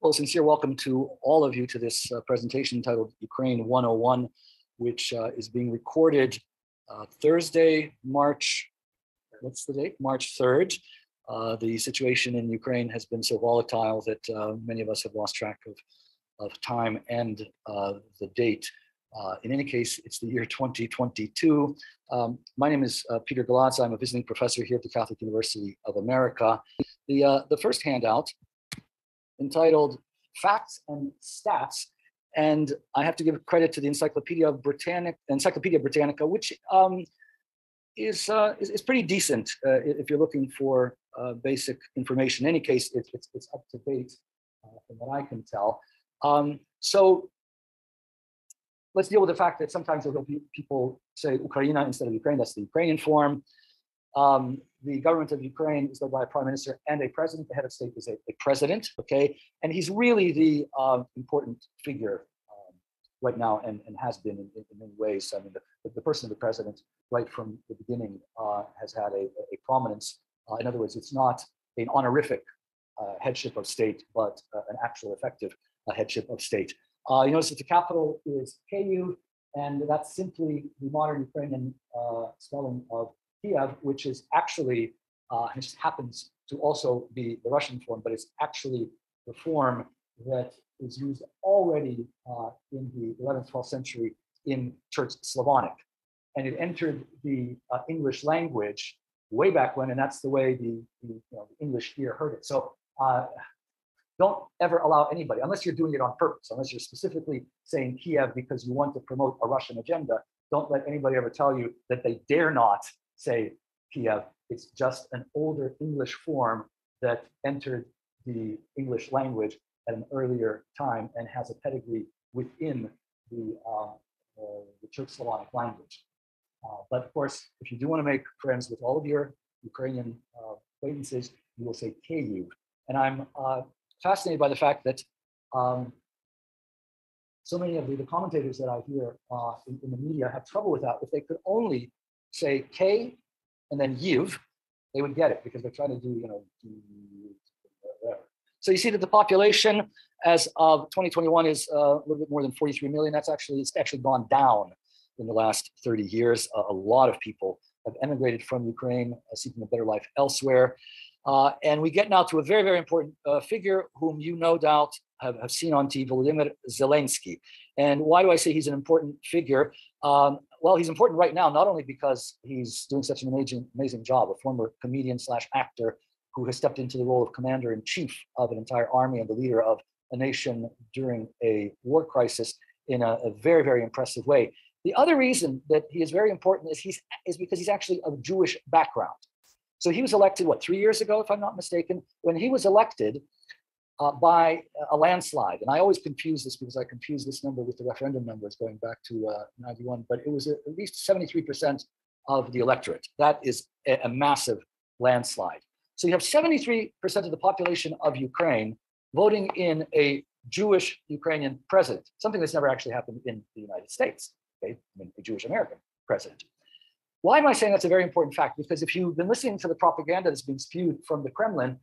Well, sincere welcome to all of you to this presentation titled Ukraine 101, which is being recorded Thursday, March 3rd. The situation in Ukraine has been so volatile that many of us have lost track of time and the date. In any case, it's the year 2022. My name is Peter Galadza. I'm a visiting professor here at the Catholic University of America. The first handout, entitled Facts and Stats, and I have to give credit to the Encyclopedia Britannica, which is pretty decent if you're looking for basic information. In any case, it's up to date from what I can tell. So let's deal with the fact that sometimes there will be people say Ukraina instead of Ukraine. That's the Ukrainian form. The government of Ukraine is led by a prime minister and a president. The head of state is a president, okay? And he's really the important figure right now and has been in many ways. I mean, the person of the president right from the beginning has had a prominence. In other words, it's not an honorific headship of state, but an actual effective headship of state. You notice that the capital is Kyiv, and that's simply the modern Ukrainian spelling of Kiev, which is actually, it just happens to also be the Russian form, but it's actually the form that is used already in the 11th, 12th century in Church Slavonic. And it entered the English language way back when, and that's the way the English ear heard it. So don't ever allow anybody, unless you're doing it on purpose, unless you're specifically saying Kiev because you want to promote a Russian agenda, don't let anybody ever tell you that they dare not say Kiev. It's just an older English form that entered the English language at an earlier time and has a pedigree within the Church Slavonic language. But of course, if you do want to make friends with all of your Ukrainian acquaintances, you will say Kyiv. And I'm fascinated by the fact that so many of the commentators that I hear in the media have trouble with that. If they could only say K and then Yiv, they would get it, because they're trying to do, whatever. So you see that the population as of 2021 is a little bit more than 43 million. It's actually gone down in the last 30 years. A lot of people have emigrated from Ukraine, seeking a better life elsewhere. And we get now to a very, very important figure whom you no doubt have seen on TV, Volodymyr Zelensky. And why do I say he's an important figure? Well, he's important right now, not only because he's doing such an amazing job, a former comedian / actor who has stepped into the role of commander-in-chief of an entire army and the leader of a nation during a war crisis in a very, very impressive way. The other reason that he is very important is because he's actually of Jewish background. So he was elected, 3 years ago, if I'm not mistaken, when he was elected by a landslide. And I always confuse this because I confuse this number with the referendum numbers going back to 91, but it was at least 73% of the electorate. That is a massive landslide. So you have 73% of the population of Ukraine voting in a Jewish Ukrainian president, something that's never actually happened in the United States, okay? I mean, a Jewish American president. Why am I saying that's a very important fact? Because if you've been listening to the propaganda that's being spewed from the Kremlin,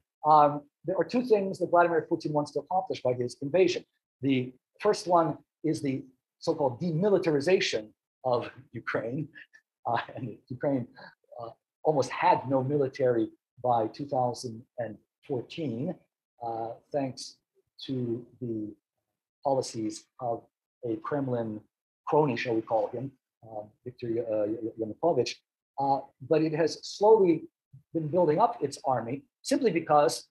there are two things that Vladimir Putin wants to accomplish by his invasion. The first one is the so-called demilitarization of Ukraine. And Ukraine almost had no military by 2014, thanks to the policies of a Kremlin crony, shall we call him, Viktor Yanukovych, but it has slowly been building up its army simply because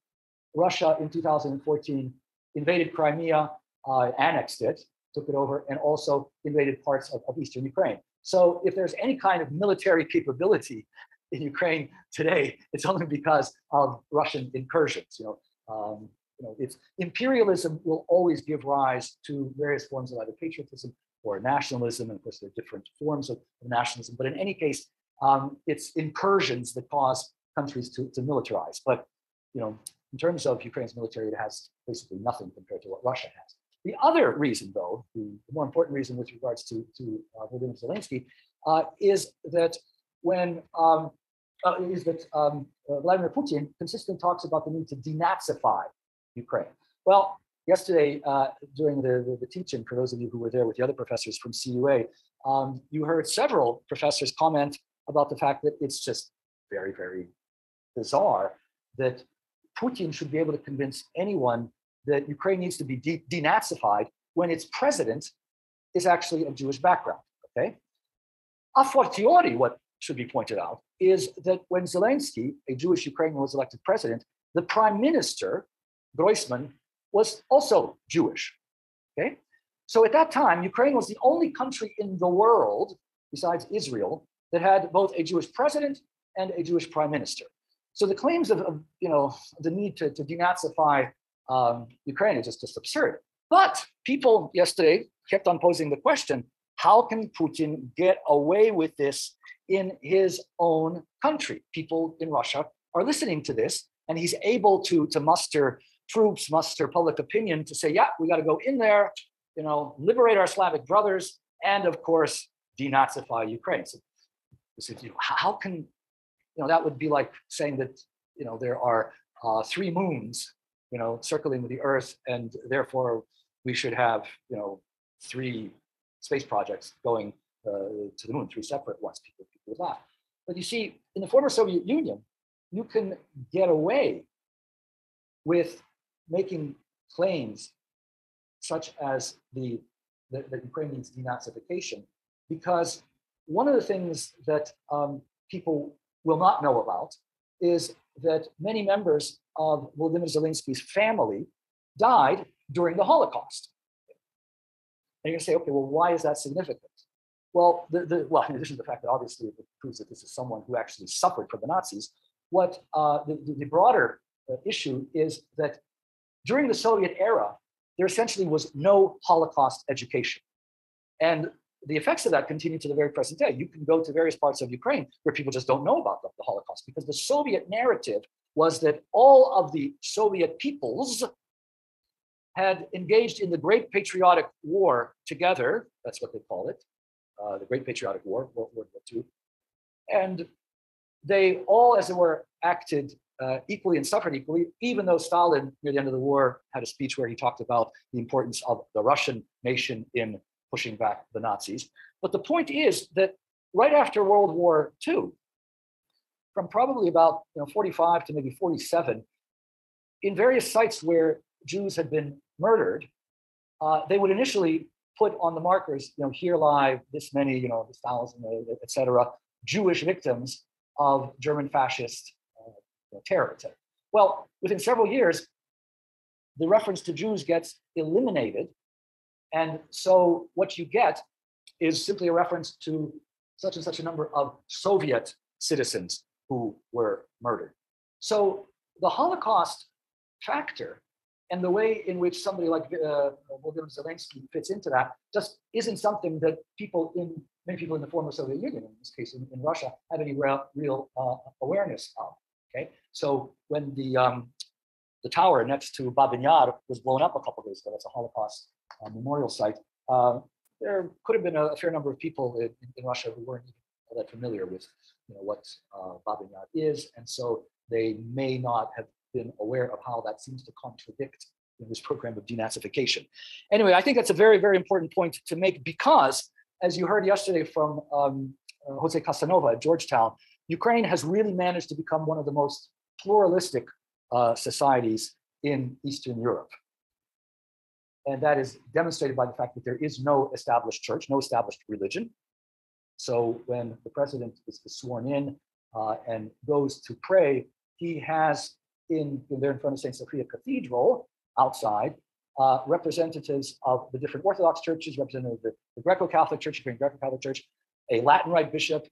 Russia in 2014 invaded Crimea, annexed it, took it over, and also invaded parts of eastern Ukraine. So if there's any kind of military capability in Ukraine today, it's only because of Russian incursions. It's imperialism will always give rise to various forms of either patriotism or nationalism, and of course there are different forms of nationalism. But in any case, it's incursions that cause countries to militarize. But in terms of Ukraine's military, it has basically nothing compared to what Russia has. The other reason, though, the more important reason with regards to Volodymyr Zelensky, is that Vladimir Putin consistently talks about the need to denazify Ukraine. Well, yesterday during the teaching, for those of you who were there with the other professors from CUA, you heard several professors comment about the fact that it's just very, very bizarre that Putin should be able to convince anyone that Ukraine needs to be denazified when its president is actually of Jewish background, okay? A fortiori, what should be pointed out is that when Zelensky, a Jewish Ukrainian, was elected president, the prime minister, Groisman, was also Jewish, okay? So at that time, Ukraine was the only country in the world, besides Israel, that had both a Jewish president and a Jewish prime minister. So the claims of the need to denazify Ukraine is just absurd. But people yesterday kept on posing the question, how can Putin get away with this in his own country? People in Russia are listening to this, and he's able to muster troops, muster public opinion to say, yeah, we got to go in there, liberate our Slavic brothers, and of course, denazify Ukraine. So, how can, that would be like saying that, there are 3 moons, circling the Earth, and therefore we should have, 3 space projects going to the moon, 3 separate ones. People would laugh. But you see, in the former Soviet Union, you can get away with making claims such as that Ukraine needs denazification, because one of the things that people will not know about is that many members of Volodymyr Zelensky's family died during the Holocaust. And you're going to say, okay, well, why is that significant? Well, well, in addition to the fact that obviously it proves that this is someone who actually suffered from the Nazis, what the broader issue is that during the Soviet era, there essentially was no Holocaust education. And the effects of that continue to the very present day. You can go to various parts of Ukraine where people just don't know about the Holocaust, because the Soviet narrative was that all of the Soviet peoples had engaged in the Great Patriotic War together. That's what they call it, the Great Patriotic War, World War II. And they all, as it were, acted equally and suffered equally, even though Stalin, near the end of the war, had a speech where he talked about the importance of the Russian nation in pushing back the Nazis. But the point is that right after World War II, from probably about 45 to maybe 47, in various sites where Jews had been murdered, they would initially put on the markers, here lie this many, this 1,000, et cetera, Jewish victims of German fascist terror. Well, within several years, the reference to Jews gets eliminated. And so what you get is simply a reference to such and such a number of Soviet citizens who were murdered. So the Holocaust factor and the way in which somebody like Volodymyr Zelensky fits into that just isn't something that many people in the former Soviet Union, in this case in Russia, have any real awareness of. Okay, so when the tower next to Babyn Yar was blown up a couple of days ago, that's a Holocaust memorial site, there could have been a fair number of people in Russia who weren't all that familiar with what Babyn Yar is, and so they may not have been aware of how that seems to contradict this program of denazification. Anyway, I think that's a very, very important point to make, because, as you heard yesterday from Jose Casanova at Georgetown, Ukraine has really managed to become one of the most pluralistic societies in Eastern Europe. And that is demonstrated by the fact that there is no established church, no established religion. So when the president is sworn in and goes to pray, he has there in front of St. Sophia Cathedral outside representatives of the different Orthodox churches, representatives of the Greco Catholic Church, Ukrainian Greco Catholic Church, a Latin Rite bishop,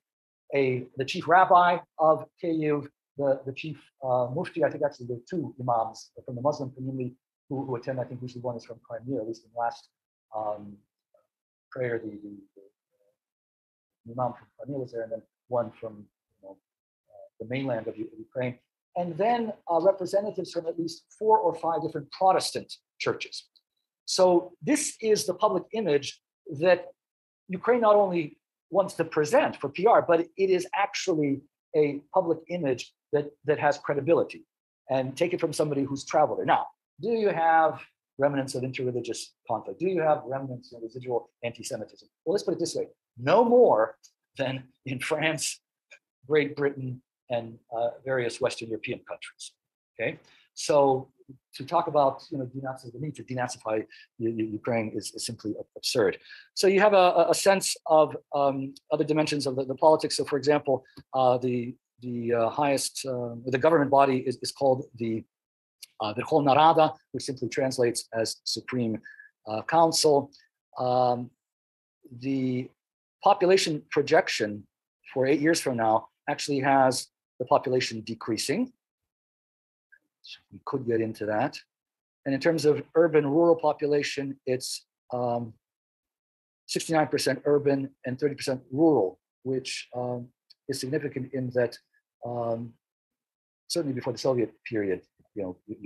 the chief rabbi of Kyiv, the chief mufti. I think actually there are 2 imams from the Muslim community who attend. I think usually one is from Crimea, at least in the last prayer, the imam from Crimea was there, and then one from the mainland of Ukraine, and then representatives from at least 4 or 5 different Protestant churches. So this is the public image that Ukraine not only wants to present for PR, but it is actually a public image that has credibility. And take it from somebody who's traveled there. Now, do you have remnants of interreligious conflict? Do you have remnants of residual anti-Semitism? Well, let's put it this way: no more than in France, Great Britain, and various Western European countries. Okay, so to talk about the need to denazify Ukraine is simply absurd. So you have a sense of other dimensions of the politics. So, for example, the highest the government body is called the Verkhovna Rada, which simply translates as Supreme Council. The population projection for 8 years from now actually has the population decreasing. We could get into that. And in terms of urban-rural population, it's 69% urban and 30% rural, which is significant in that certainly before the Soviet period,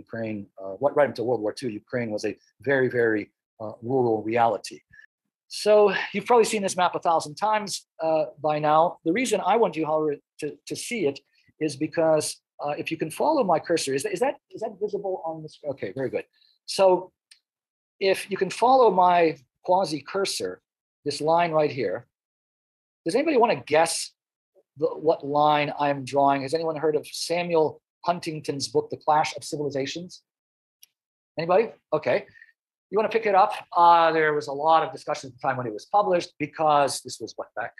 Ukraine, right until World War II, Ukraine was a very, very rural reality. So you've probably seen this map 1,000 times by now. The reason I want you, however, to see it is because if you can follow my cursor, is that visible on this? Okay, very good. So if you can follow my quasi cursor, this line right here, does anybody want to guess what line I'm drawing? Has anyone heard of Samuel Huntington's book, The Clash of Civilizations? Anybody? Okay. You want to pick it up? There was a lot of discussion at the time when it was published, because this was back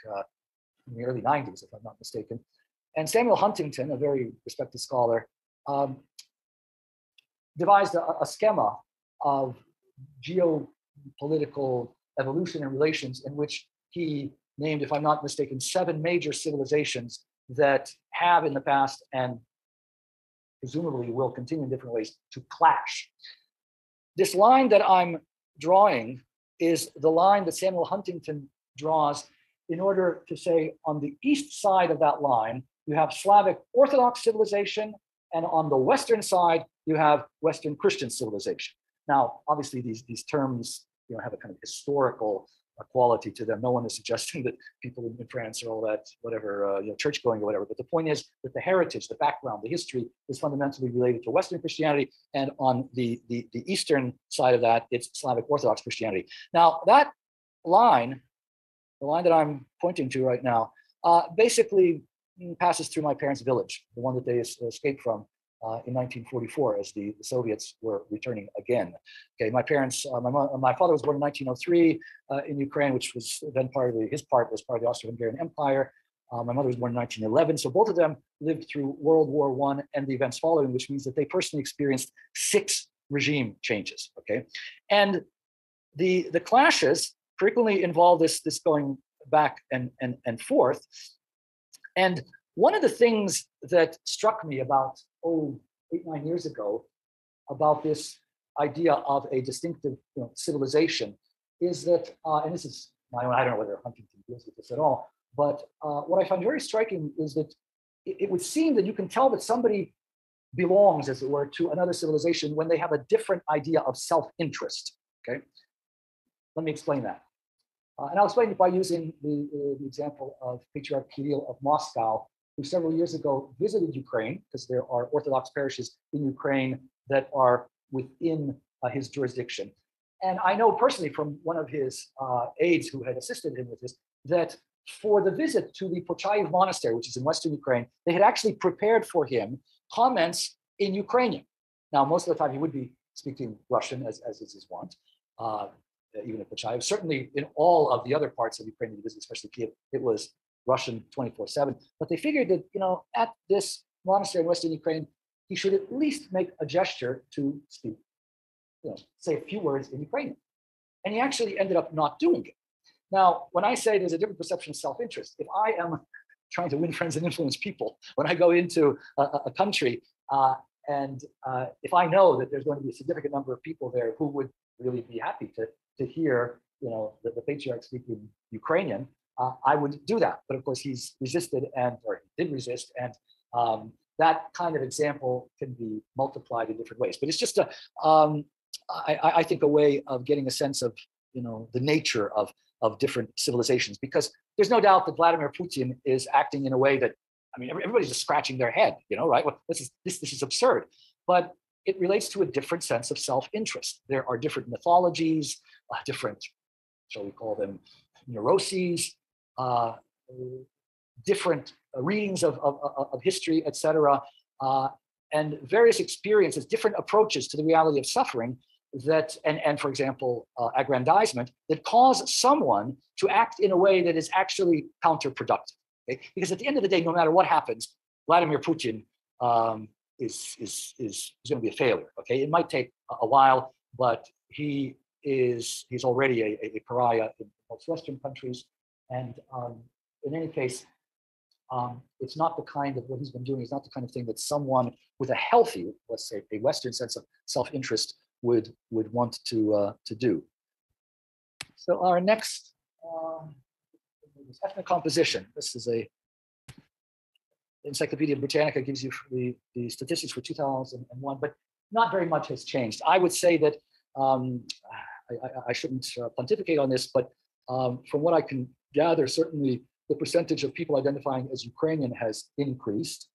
in the early 90s, if I'm not mistaken. And Samuel Huntington, a very respected scholar, devised a schema of geopolitical evolution and relations in which he named, if I'm not mistaken, 7 major civilizations that have in the past and presumably will continue in different ways to clash. This line that I'm drawing is the line that Samuel Huntington draws in order to say on the east side of that line, you have Slavic Orthodox civilization, and on the western side, you have Western Christian civilization. Now, obviously, these terms have a kind of historical quality to them. No one is suggesting that people in France are all that, whatever, church going or whatever. But the point is that the heritage, the background, the history is fundamentally related to Western Christianity. And on the eastern side of that, it's Slavic Orthodox Christianity. Now, that line, the line that I'm pointing to right now, basically passes through my parents' village, the one that they escaped from in 1944 as the Soviets were returning again. Okay, my parents, my father was born in 1903 in Ukraine, which was then his part was part of the Austro-Hungarian Empire. My mother was born in 1911. So both of them lived through World War I and the events following, which means that they personally experienced 6 regime changes, okay? And the clashes frequently involve this going back and forth. And one of the things that struck me about 8-9 years ago about this idea of a distinctive civilization is that, and this is my own, I don't know whether Huntington deals with this at all, but what I find very striking is that it would seem that you can tell that somebody belongs, as it were, to another civilization when they have a different idea of self-interest, okay? Let me explain that. And I'll explain it by using the example of Patriarch Kirill of Moscow, who several years ago visited Ukraine, because there are Orthodox parishes in Ukraine that are within his jurisdiction. And I know personally from one of his aides who had assisted him with this, that for the visit to the Pochayev monastery, which is in Western Ukraine, they had actually prepared for him comments in Ukrainian. Now, most of the time he would be speaking Russian, as is his wont, even at Pochayev. Certainly in all of the other parts of Ukraine, especially Kyiv, it was Russian 24/7. But they figured that, at this monastery in Western Ukraine, he should at least make a gesture to speak, say a few words in Ukrainian. And he actually ended up not doing it. Now, when I say there's a different perception of self-interest, if I am trying to win friends and influence people, when I go into a country and if I know that there's going to be a significant number of people there who would really be happy to hear, the patriarch speaking Ukrainian, I would do that. But of course, he's resisted or he did resist. And that kind of example can be multiplied in different ways. But it's just I think a way of getting a sense of, the nature of different civilizations, because there's no doubt that Vladimir Putin is acting in a way that, everybody's just scratching their head, right? Well, this is absurd. But it relates to a different sense of self-interest. There are different mythologies, different, shall we call them, neuroses, different readings of history, etc., and various experiences, different approaches to the reality of suffering that, and for example, aggrandizement, that cause someone to act in a way that is actually counterproductive. Okay? Because at the end of the day, no matter what happens, Vladimir Putin is going to be a failure. Okay, it might take a while, but he's already a pariah in most Western countries, and in any case, it's not the kind of what he's been doing is not the kind of thing that someone with a healthy, let's say, a Western sense of self-interest would want to do. So our next ethnic composition. This is a Encyclopedia Britannica gives you the statistics for 2001, but not very much has changed. I would say that I shouldn't pontificate on this, but from what I can gather, certainly the percentage of people identifying as Ukrainian has increased,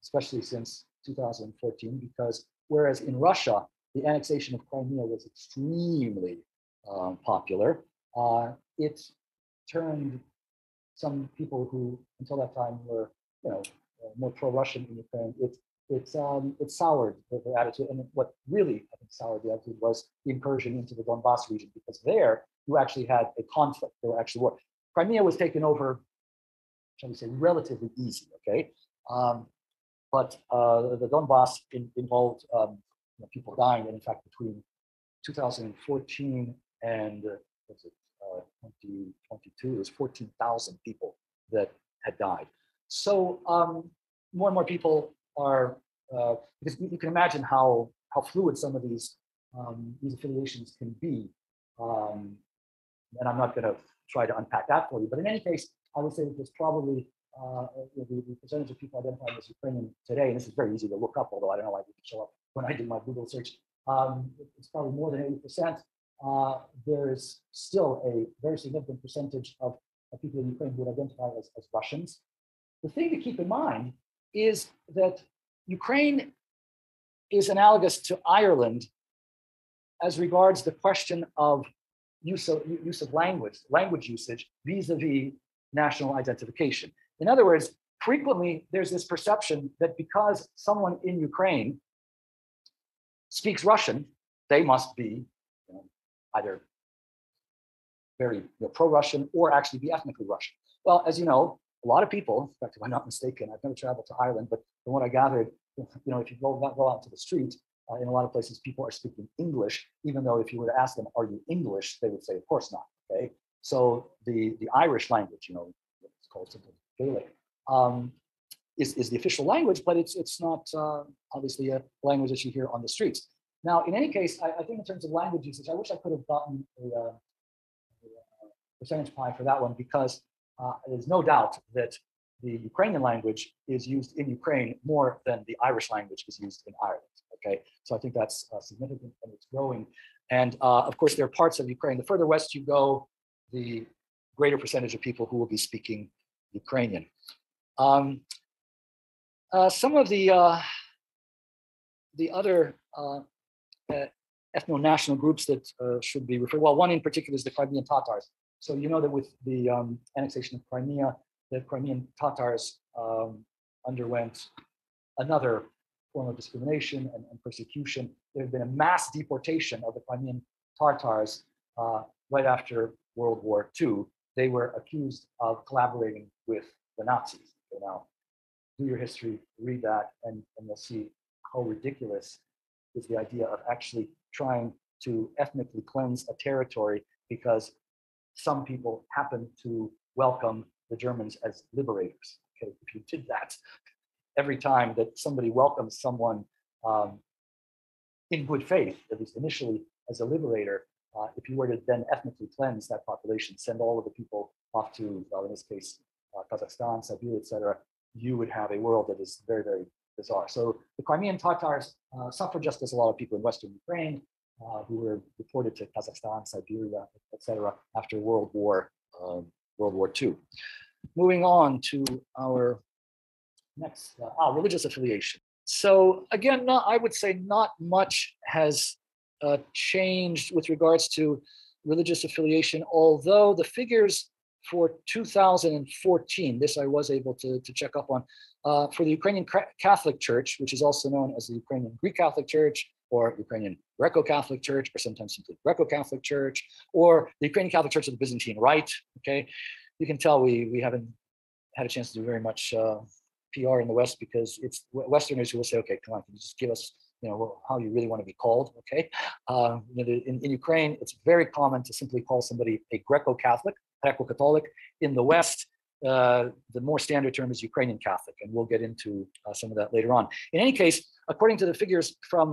especially since 2014, because whereas in Russia, the annexation of Crimea was extremely popular, it turned some people who until that time were, more pro-Russian in Ukraine, it soured their attitude. And what really, I think, soured the attitude was the incursion into the Donbass region, because there you actually had a conflict. There were actually war. Crimea was taken over, shall we say, relatively easy, okay? But the Donbass involved people dying, and in fact, between 2014 and 2022, it was 14,000 people that had died. So more and more people are, because you can imagine how fluid some of these affiliations can be, and I'm not going to try to unpack that for you. But in any case, I would say that there's probably the percentage of people identifying as Ukrainian today, and this is very easy to look up, although I don't know why it didn't show up when I did my Google search. It's probably more than 80%. There's still a very significant percentage of people in Ukraine who would identify as Russians. The thing to keep in mind is that Ukraine is analogous to Ireland as regards the question of use of language usage vis-a-vis national identification. In other words, frequently there's this perception that because someone in Ukraine speaks Russian, they must be either very if or actually be ethnically Russian. Well, as you know, a lot of people, in fact, if I'm not mistaken, I've never traveled to Ireland, but from what I gathered, if you go out to the street, in a lot of places, people are speaking English, even though if you were to ask them, are you English? They would say, of course not, okay? So the Irish language, it's called simply Gaelic, is the official language, but it's not obviously a language that you hear on the streets. Now, in any case, I think in terms of language usage, I wish I could have gotten a percentage pie for that one, because there's no doubt that the Ukrainian language is used in Ukraine more than the Irish language is used in Ireland. Okay, so I think that's significant, and it's growing. And of course, there are parts of Ukraine. The further west you go, the greater percentage of people who will be speaking Ukrainian. Some of the other ethno-national groups that should be referred. Well, one in particular is the Crimean Tatars. So you know that with the annexation of Crimea, the Crimean Tatars underwent another form of discrimination and persecution. There had been a mass deportation of the Crimean Tatars right after World War II. They were accused of collaborating with the Nazis. Okay, now, do your history, read that, and you'll see how ridiculous is the idea of actually trying to ethnically cleanse a territory because some people happen to welcome the Germans as liberators. Okay, if you did that every time that somebody welcomes someone in good faith, at least initially as a liberator, if you were to then ethnically cleanse that population, send all of the people off to, well, in this case, Kazakhstan, Siberia, etc., you would have a world that is very, very bizarre. So the Crimean Tatars suffered just as a lot of people in Western Ukraine who were deported to Kazakhstan, Siberia, etc., after World War II. Moving on to our next, religious affiliation. So again, I would say not much has changed with regards to religious affiliation, although the figures for 2014, this I was able to check up on, for the Ukrainian Catholic Church, which is also known as the Ukrainian Greek Catholic Church, or Ukrainian Greco Catholic Church, or sometimes simply Greco Catholic Church, or the Ukrainian Catholic Church of the Byzantine Rite. Okay, you can tell we haven't had a chance to do very much PR in the West, because it's Westerners who will say, okay, come on, can you just give us, how you really want to be called, okay? In Ukraine, it's very common to simply call somebody a Greco-Catholic, Greco-Catholic. In the West, the more standard term is Ukrainian Catholic, and we'll get into some of that later on. In any case, according to the figures from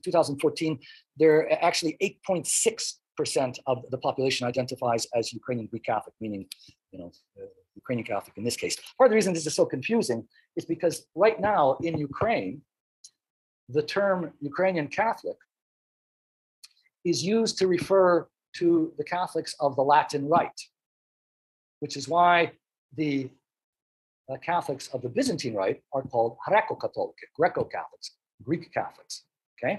2014, there are actually 8.6% of the population identifies as Ukrainian Greek Catholic, meaning, Ukrainian Catholic in this case. Part of the reason this is so confusing is because right now in Ukraine, the term Ukrainian Catholic is used to refer to the Catholics of the Latin Rite, which is why the Catholics of the Byzantine Rite are called Greco-Catholics, Greek Catholics, okay?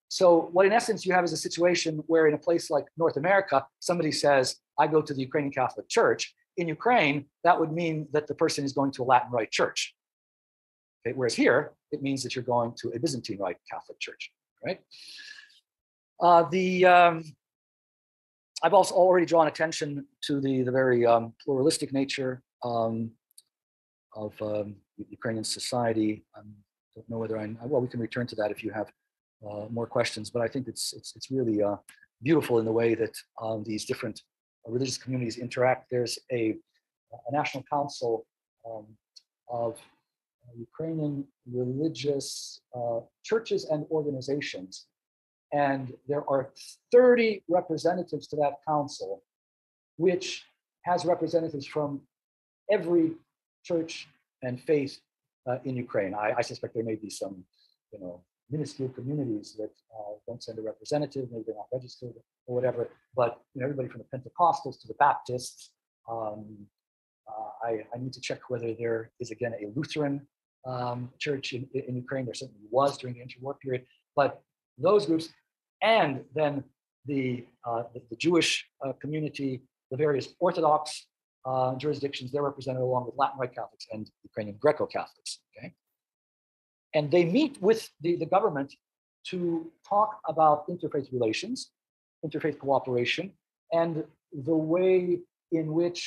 So what in essence you have is a situation where in a place like North America, somebody says, I go to the Ukrainian Catholic Church. In Ukraine, that would mean that the person is going to a Latin Rite church. Okay? Whereas here, it means that you're going to a Byzantine Rite Catholic church, right? I've also already drawn attention to the very pluralistic nature of Ukrainian society. I don't know whether well, we can return to that if you have more questions, but I think it's really beautiful in the way that these different religious communities interact. There's a national council of Ukrainian religious churches and organizations, and there are 30 representatives to that council, which has representatives from every church and faith in Ukraine. I suspect there may be some, minuscule communities that don't send a representative, maybe they're not registered or whatever, but everybody from the Pentecostals to the Baptists. I need to check whether there is, again, a Lutheran church in Ukraine. There certainly was during the interwar period, but those groups, and then the Jewish community, the various Orthodox jurisdictions, they're represented along with Latin Rite Catholics and Ukrainian Greco Catholics, okay? And they meet with the government to talk about interfaith relations, interfaith cooperation, and the way in which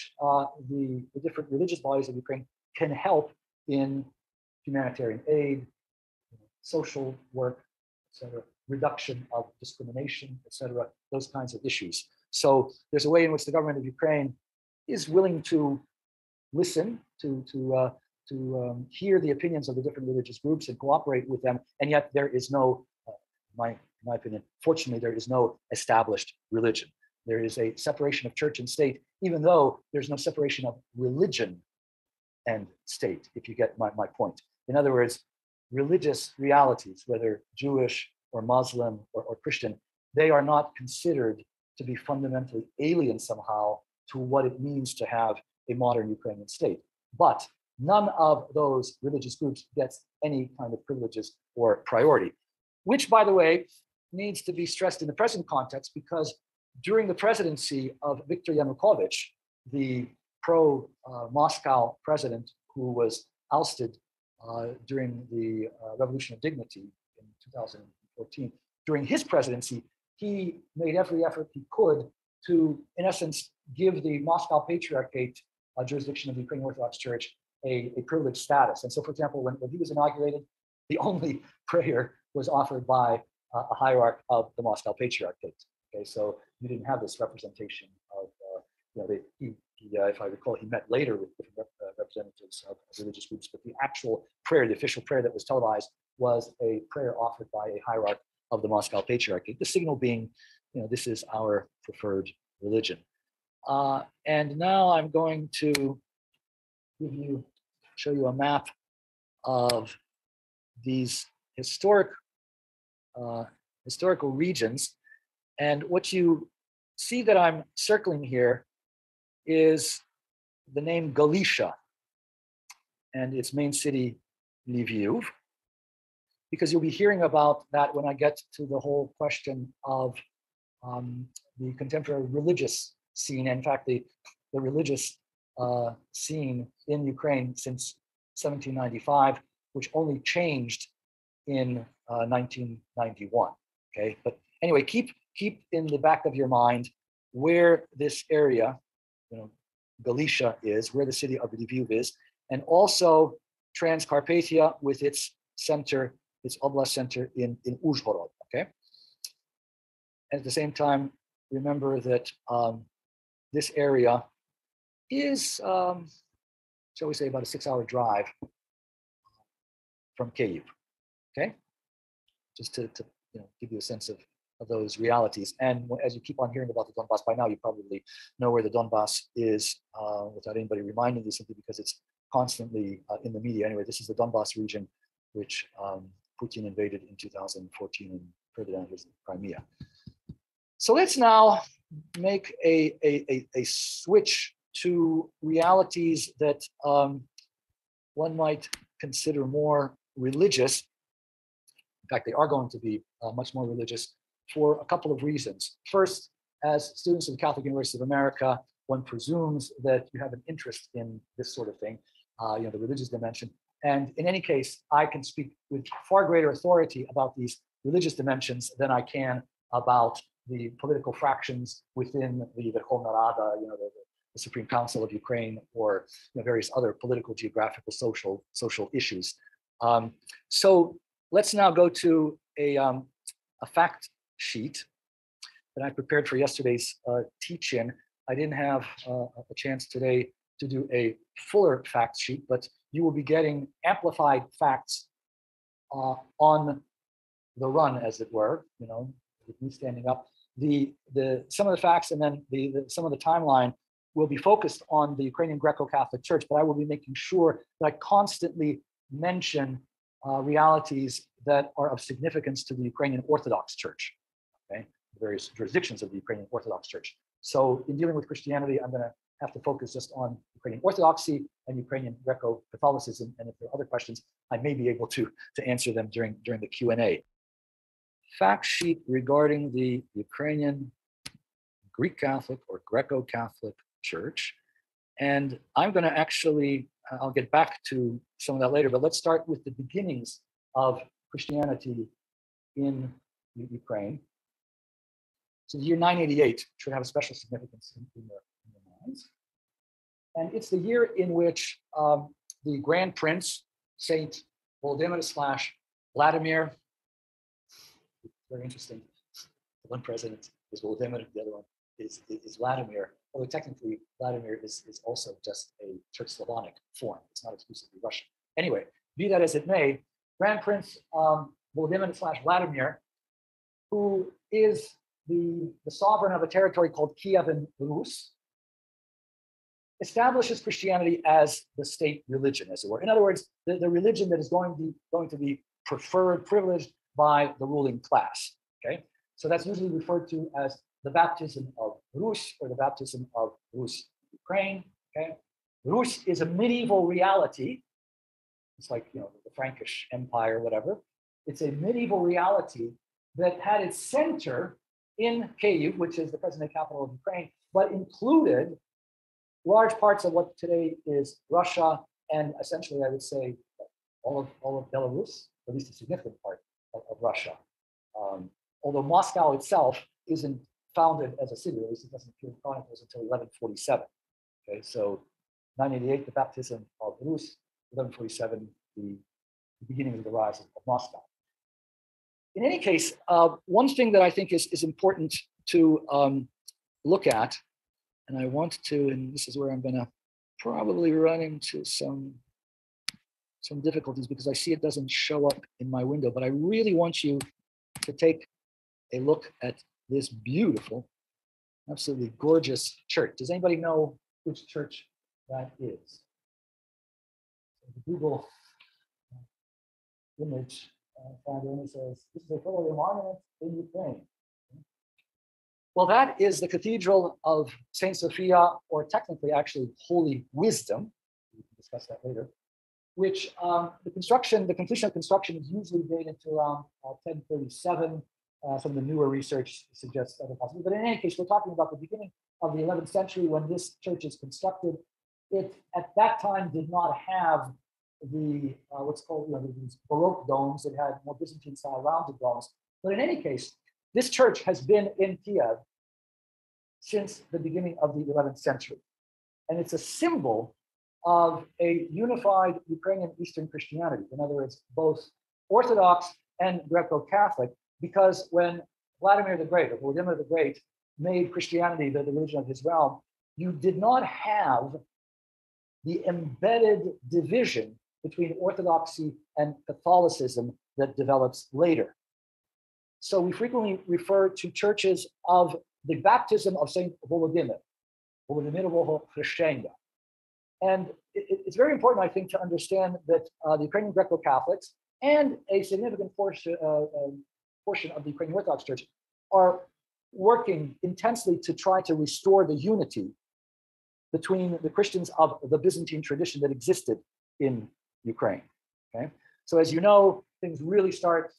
the different religious bodies of Ukraine can help in humanitarian aid, social work, etc., reduction of discrimination, etc., those kinds of issues. So there's a way in which the government of Ukraine is willing to listen, to hear the opinions of the different religious groups and cooperate with them, and yet there is no, in my opinion, fortunately, there is no established religion. There is a separation of church and state, even though there's no separation of religion and state, if you get my point. In other words, religious realities, whether Jewish or Muslim or Christian, they are not considered to be fundamentally alien somehow to what it means to have a modern Ukrainian state. But none of those religious groups gets any kind of privileges or priority, which, by the way, needs to be stressed in the present context, because during the presidency of Viktor Yanukovych, the pro-Moscow president who was ousted during the Revolution of Dignity in 2014, during his presidency, he made every effort he could to, in essence, give the Moscow Patriarchate jurisdiction of the Ukrainian Orthodox Church a privileged status. And so, for example, when he was inaugurated, the only prayer was offered by a hierarch of the Moscow Patriarchate. Okay, so you didn't have this representation of, if I recall, he met later with different representatives of religious groups, but the actual prayer, the official prayer that was televised, was a prayer offered by a hierarch of the Moscow Patriarchate, the signal being, this is our preferred religion. And now I'm going to show you a map of these historical regions. And what you see that I'm circling here is the name Galicia and its main city, Lviv. because you'll be hearing about that when I get to the whole question of the contemporary religious scene. In fact, the religious scene in Ukraine since 1795, which only changed in 1991. Okay, but anyway, keep in the back of your mind where this area, Galicia is, where the city of Lviv is, and also Transcarpathia with its center, its oblast center in Uzhhorod. Okay. At the same time, remember that this area is, shall we say, about a 6-hour drive from Kyiv. Okay, just to give you a sense of those realities. And as you keep on hearing about the Donbass, by now you probably know where the Donbass is without anybody reminding you, simply because it's constantly in the media. Anyway, this is the Donbass region, which Putin invaded in 2014 and further down his Crimea. So let's now make a switch to realities that one might consider more religious. In fact, they are going to be much more religious for a couple of reasons. First, as students of the Catholic University of America, one presumes that you have an interest in this sort of thing, the religious dimension. And in any case, I can speak with far greater authority about these religious dimensions than I can about the political fractions within the Verkhovna Rada, the Supreme Council of Ukraine, or various other political, geographical, social issues. So let's now go to a fact sheet that I prepared for yesterday's teach-in. I didn't have a chance today to do a fuller fact sheet, but you will be getting amplified facts on the run, as it were, with me standing up. Some of the facts and then some of the timeline will be focused on the Ukrainian Greco-Catholic Church, but I will be making sure that I constantly mention realities that are of significance to the Ukrainian Orthodox Church, okay? Various jurisdictions of the Ukrainian Orthodox Church. So in dealing with Christianity, I'm going to have to focus just on Ukrainian Orthodoxy and Ukrainian Greco-Catholicism. And if there are other questions, I may be able to answer them during the Q&A. Fact sheet regarding the Ukrainian Greek Catholic or Greco-Catholic Church. And I'm going to actually, I'll get back to some of that later, but let's start with the beginnings of Christianity in Ukraine. So the year 988 should have a special significance in your minds. And it's the year in which the Grand Prince, Saint Volodymyr/Vladimir, very interesting. The one president is Volodymyr, the other one is Vladimir, although technically Vladimir is also just a Church Slavonic form. It's not exclusively Russian. Anyway, be that as it may, Grand Prince Volodymyr/Vladimir, who is the sovereign of a territory called Kiev and Rus, establishes Christianity as the state religion, as it were. In other words, the religion that is going to be preferred, privileged by the ruling class. Okay, so that's usually referred to as the baptism of Rus or the baptism of Rus Ukraine. Okay, Rus is a medieval reality. It's like the Frankish Empire, whatever. It's a medieval reality that had its center in Kyiv, which is the present-day capital of Ukraine, but included large parts of what today is Russia, and essentially, I would say, all of Belarus, at least a significant part of Russia. Although Moscow itself isn't founded as a city, at least it doesn't appear in chronicles until 1147. Okay, so 988, the baptism of Rus, 1147, the beginning of the rise of Moscow. In any case, one thing that I think is important to look at, and I want to, and this is where I'm going to probably run into some difficulties because I see it doesn't show up in my window, but I really want you to take a look at this beautiful, absolutely gorgeous church. Does anybody know which church that is? So the Google image finder says, this is a photo monument in Ukraine. Well, that is the Cathedral of Saint Sophia, or technically actually Holy Wisdom. We can discuss that later. which the completion of construction is usually dated to around 1037. Some of the newer research suggests other possibilities. But in any case, we're talking about the beginning of the 11th century when this church is constructed. It, at that time, did not have the, what's called, these Baroque domes. It had more Byzantine-style rounded domes. But in any case, this church has been in Kiev since the beginning of the 11th century. And it's a symbol of a unified Ukrainian Eastern Christianity. In other words, both Orthodox and Greco-Catholic, because when Vladimir the Great, or Volodymyr the Great, made Christianity the religion of his realm, you did not have the embedded division between Orthodoxy and Catholicism that develops later. So we frequently refer to churches of the baptism of Saint Volodymyr, Volodymyrovo Chrещення. And it's very important, I think, to understand that the Ukrainian Greco-Catholics and a significant portion of the Ukrainian Orthodox Church are working intensely to try to restore the unity between the Christians of the Byzantine tradition that existed in Ukraine. Okay, so as you know, things really start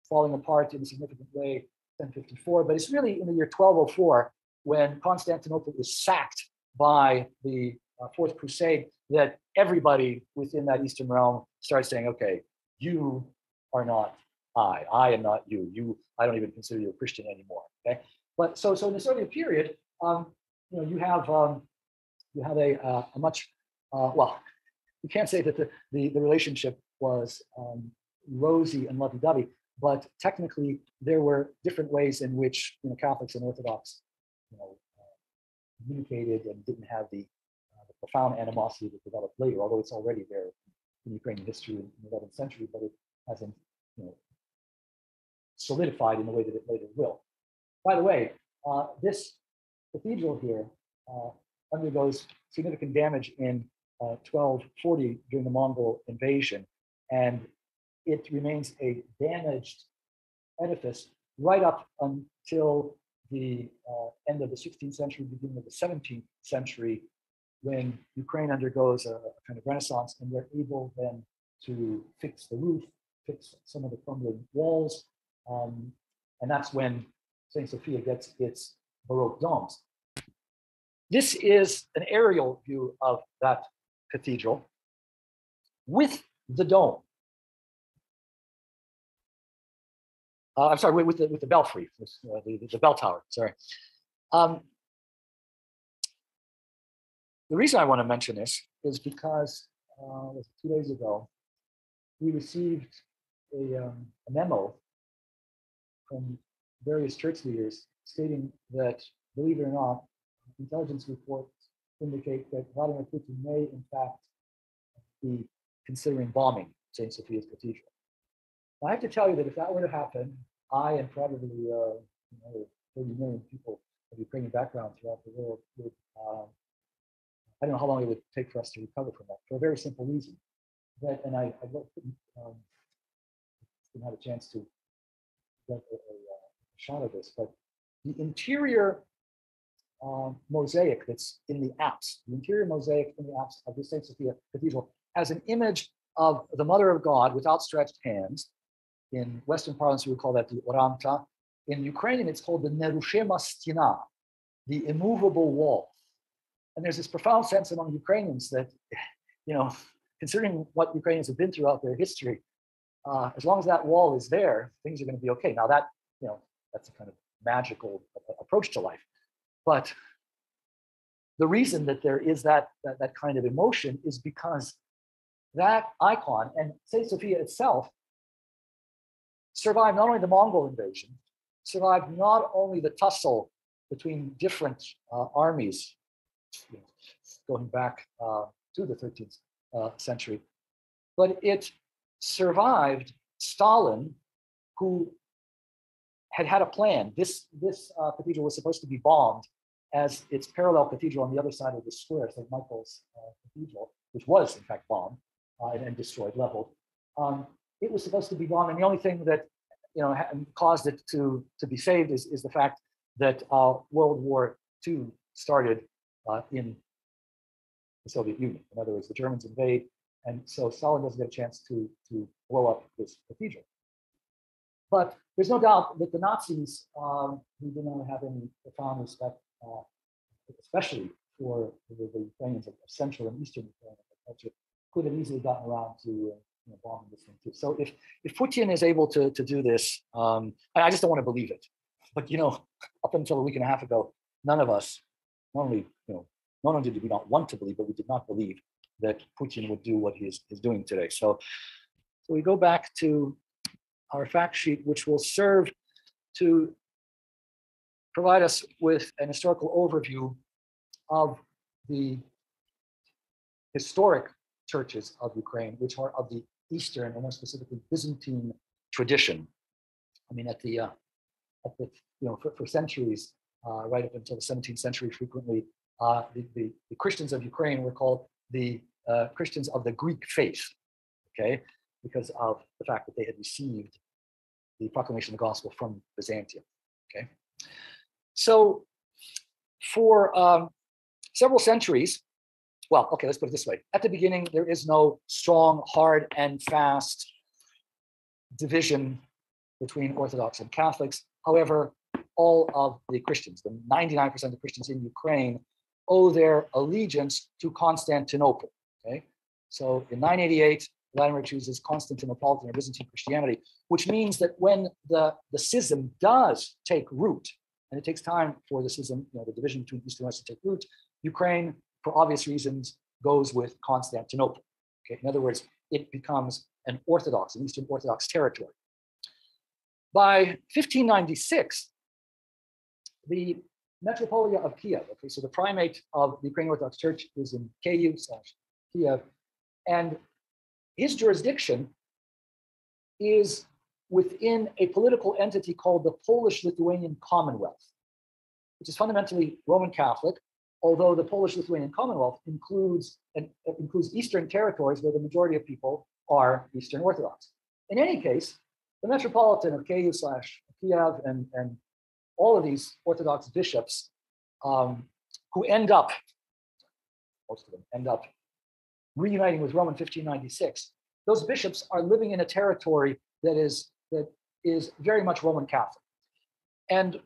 falling apart in a significant way, 1054. But it's really in the year 1204 when Constantinople is sacked by the Fourth Crusade that everybody within that Eastern realm starts saying, "Okay, you are not I am not you. I don't even consider you a Christian anymore." Okay, but so in this earlier period, you have a much well, you can't say that the relationship was rosy and lovey-dovey, but technically there were different ways in which Catholics and Orthodox communicated and didn't have the profound animosity that developed later, although it's already there in Ukrainian history in the 11th century, but it hasn't solidified in the way that it later will. By the way, this cathedral here undergoes significant damage in 1240 during the Mongol invasion, and it remains a damaged edifice right up until the end of the 16th century, beginning of the 17th century, when Ukraine undergoes a kind of renaissance, and they're able then to fix the roof, fix some of the crumbling walls, and that's when St. Sophia gets its Baroque domes. This is an aerial view of that cathedral with the dome. I'm sorry, with the belfry, the bell tower. Sorry. The reason I want to mention this is because 2 days ago we received a memo from various church leaders stating that, believe it or not, intelligence reports indicate that Vladimir Putin may, in fact, be considering bombing St. Sophia's Cathedral. I have to tell you that if that were to happen, I and probably 30 million people of Ukrainian background throughout the world would, I don't know how long it would take for us to recover from that, for a very simple reason. That, and I didn't have a chance to get a shot of this, but the interior mosaic that's in the apse, the interior mosaic in the apse of the St. Sophia Cathedral has an image of the Mother of God with outstretched hands. In Western parlance, we would call that the Oranta. In Ukrainian, it's called the Nерушима Стіна, the immovable wall. And there's this profound sense among Ukrainians that, considering what Ukrainians have been throughout their history, as long as that wall is there, things are going to be okay. Now that, that's a kind of magical approach to life. But the reason that there is that kind of emotion is because that icon and St. Sophia itself survived not only the Mongol invasion, survived not only the tussle between different armies going back to the 13th century, but it survived Stalin, who had a plan. This cathedral was supposed to be bombed as its parallel cathedral on the other side of the square, St. Michael's Cathedral, which was in fact bombed and destroyed, leveled. It was supposed to be bombed, and the only thing that caused it to be saved is the fact that World War II started in the Soviet Union. In other words, the Germans invade, And so Stalin doesn't get a chance to blow up this cathedral. But there's no doubt that the Nazis, who did not have any profound respect, especially for the Ukrainians of Central and Eastern Ukraine culture, could have easily gotten around to bombing this thing too. So if Putin is able to do this, I just don't want to believe it. But up until a week and a half ago, none of us, not only did we not want to believe, but we did not believe that Putin would do what he is doing today. So we go back to our fact sheet, which will serve to provide us with an historical overview of the historic churches of Ukraine, which are of the Eastern, and more specifically Byzantine tradition. I mean, for centuries, right up until the 17th century, frequently the Christians of Ukraine were called the Christians of the Greek faith, okay, because of the fact that they had received the proclamation of the gospel from Byzantium, okay. So for several centuries, well, okay, let's put it this way. At the beginning, there is no strong, hard, and fast division between Orthodox and Catholics. However, all of the Christians, the 99% of Christians in Ukraine, owe their allegiance to Constantinople, okay? So in 988, Vladimir chooses Constantinopolitan or Byzantine Christianity, which means that when the schism does take root, and it takes time for the schism, the division between East and West to take root, Ukraine, for obvious reasons, goes with Constantinople. Okay? In other words, it becomes an Eastern Orthodox territory. By 1596, the Metropolitan of Kyiv, okay, so the primate of the Ukrainian Orthodox Church is in Kyiv, and his jurisdiction is within a political entity called the Polish-Lithuanian Commonwealth, which is fundamentally Roman Catholic, although the Polish-Lithuanian Commonwealth includes Eastern territories where the majority of people are Eastern Orthodox. In any case, the Metropolitan of Kyiv and all of these Orthodox bishops who most of them end up reuniting with Rome in 1596, those bishops are living in a territory that is very much Roman Catholic. And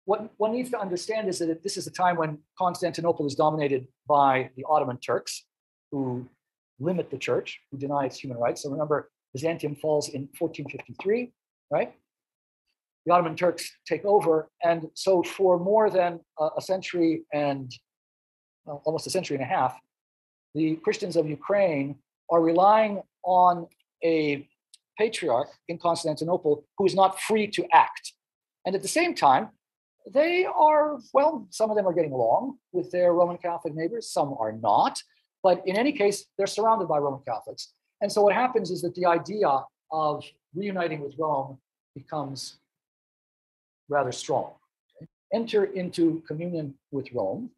what one needs to understand is that this is a time when Constantinople is dominated by the Ottoman Turks, who limit the church, who deny its human rights. So remember, Byzantium falls in 1453, right? The Ottoman Turks take over, and so for more than a century and almost a century and a half, the Christians of Ukraine are relying on a patriarch in Constantinople who is not free to act. And at the same time, they are, well, some of them are getting along with their Roman Catholic neighbors, some are not. But in any case, they're surrounded by Roman Catholics. And so what happens is that the idea of reuniting with Rome becomes rather strong. Okay? Enter into communion with Rome.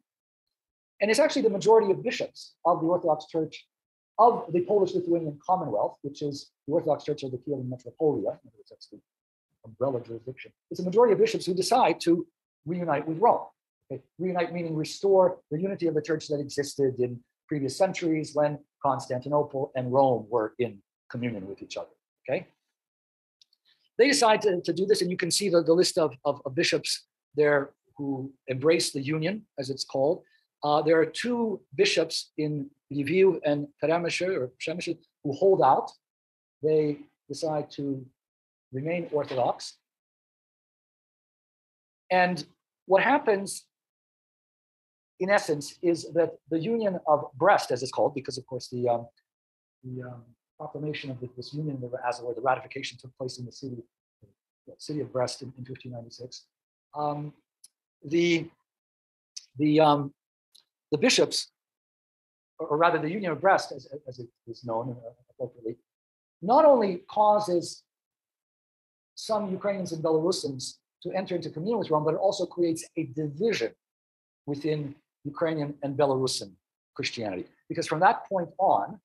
And it's actually the majority of bishops of the Orthodox Church of the Polish-Lithuanian Commonwealth, which is the Orthodox Church of the Kievan Metropolia, in other words, that's the umbrella jurisdiction. It's a majority of bishops who decide to reunite with Rome. Okay? Reunite meaning restore the unity of the church that existed in previous centuries when Constantinople and Rome were in communion with each other. Okay? They decide to do this, and you can see the list of bishops there who embrace the union, as it's called. There are two bishops in Lviv and Przemysl who hold out. They decide to remain Orthodox. And what happens, in essence, is that the Union of Brest, as it's called, because of course the proclamation of this union, the ratification took place in the city of Brest in 1596. The bishops, or rather the Union of Brest, as it is known appropriately, not only causes some Ukrainians and Belarusians to enter into communion with Rome, but it also creates a division within Ukrainian and Belarusian Christianity. Because from that point on,